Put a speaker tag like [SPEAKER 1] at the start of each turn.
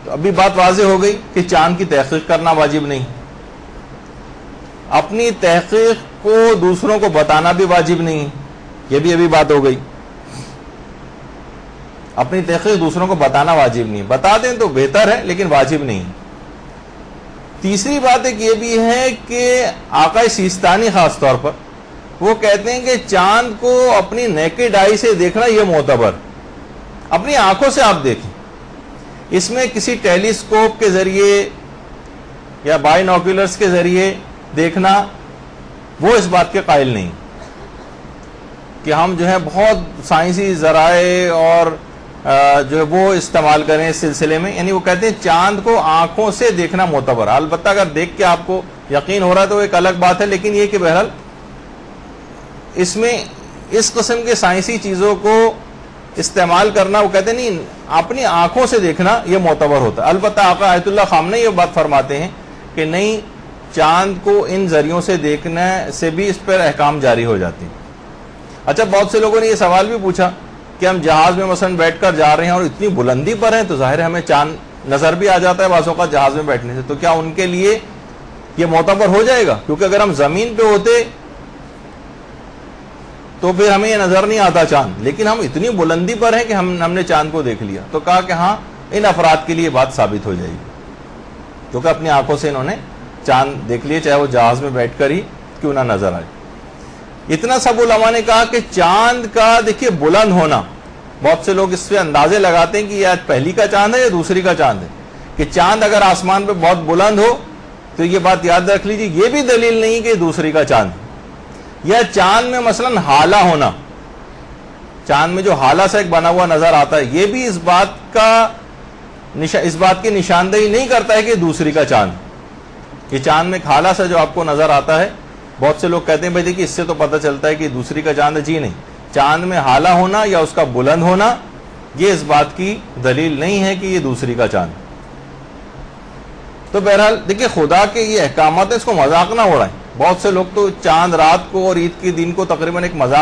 [SPEAKER 1] تو ابھی بات واضح ہو گئی کہ چاند کی تحقیق کرنا واجب نہیں، اپنی تحقیق کو دوسروں کو بتانا بھی واجب نہیں، یہ بھی ابھی بات ہو گئی. اپنی تحقیق دوسروں کو بتانا واجب نہیں، بتا دیں تو بہتر ہے لیکن واجب نہیں. تیسری بات ایک یہ بھی ہے کہ آقا سیستانی خاص طور پر وہ کہتے ہیں کہ چاند کو اپنی نیکڈ آئی سے دیکھنا یہ معتبر، اپنی آنکھوں سے آپ دیکھیں. اس میں کسی ٹیلیسکوپ کے ذریعے یا بائنوکولرز کے ذریعے دیکھنا وہ اس بات کے قائل نہیں کہ ہم جو ہے بہت سائنسی ذرائع اور جو ہے وہ استعمال کریں اس سلسلے میں. یعنی وہ کہتے ہیں چاند کو آنکھوں سے دیکھنا معتبر. البتہ اگر دیکھ کے آپ کو یقین ہو رہا ہے تو ایک الگ بات ہے، لیکن یہ کہ بہرحال اس میں اس قسم کے سائنسی چیزوں کو استعمال کرنا وہ کہتے ہیں نہیں، اپنی آنکھوں سے دیکھنا یہ معتبر ہوتا ہے. البتہ آقا آیت اللہ خامنہ یہ بات فرماتے ہیں کہ نہیں، چاند کو ان ذریعوں سے دیکھنے سے بھی اس پر احکام جاری ہو جاتے ہیں. اچھا، بہت سے لوگوں نے یہ سوال بھی پوچھا کہ ہم جہاز میں مثلا بیٹھ کر جا رہے ہیں اور اتنی بلندی پر ہیں تو ظاہر ہے ہمیں چاند نظر بھی آ جاتا ہے بعض اوقات جہاز میں بیٹھنے سے، تو کیا ان کے لیے یہ معتبر ہو جائے گا؟ کیونکہ اگر ہم زمین پہ ہوتے تو پھر ہمیں یہ نظر نہیں آتا چاند، لیکن ہم اتنی بلندی پر ہیں کہ ہم نے چاند کو دیکھ لیا. تو کہا کہ ہاں، ان افراد کے لیے بات ثابت ہو جائے گی کیونکہ اپنی آنکھوں سے انہوں نے چاند دیکھ لیے، چاہے وہ جہاز میں بیٹھ کر ہی کیوں نہ نظر آئے. اتنا سب علماء نے کہا کہ چاند کا دیکھیے بلند ہونا، بہت سے لوگ اس سے اندازے لگاتے ہیں کہ یہ آج پہلی کا چاند ہے یا دوسری کا چاند ہے، کہ چاند اگر آسمان پہ بہت بلند ہو تو یہ بات یاد رکھ لیجیے یہ بھی دلیل نہیں کہ دوسری کا چاند ہے. یا چاند میں مثلا ہالہ ہونا، چاند میں جو ہالہ سا ایک بنا ہوا نظر آتا ہے، یہ بھی اس بات کی نشاندہی نہیں کرتا ہے کہ دوسری کا چاند. یہ چاند میں ایک ہالہ سا جو آپ کو نظر آتا ہے، بہت سے لوگ کہتے ہیں بھائی دیکھیے اس سے تو پتہ چلتا ہے کہ دوسری کا چاند ہے. جی نہیں، چاند میں ہالہ ہونا یا اس کا بلند ہونا یہ اس بات کی دلیل نہیں ہے کہ یہ دوسری کا چاند. تو بہرحال دیکھیے خدا کے یہ احکامات ہیں، اس کو مذاق نہ اڑائیں. بہت سے لوگ تو چاند رات کو اور عید کے دن کو تقریباً ایک مذاق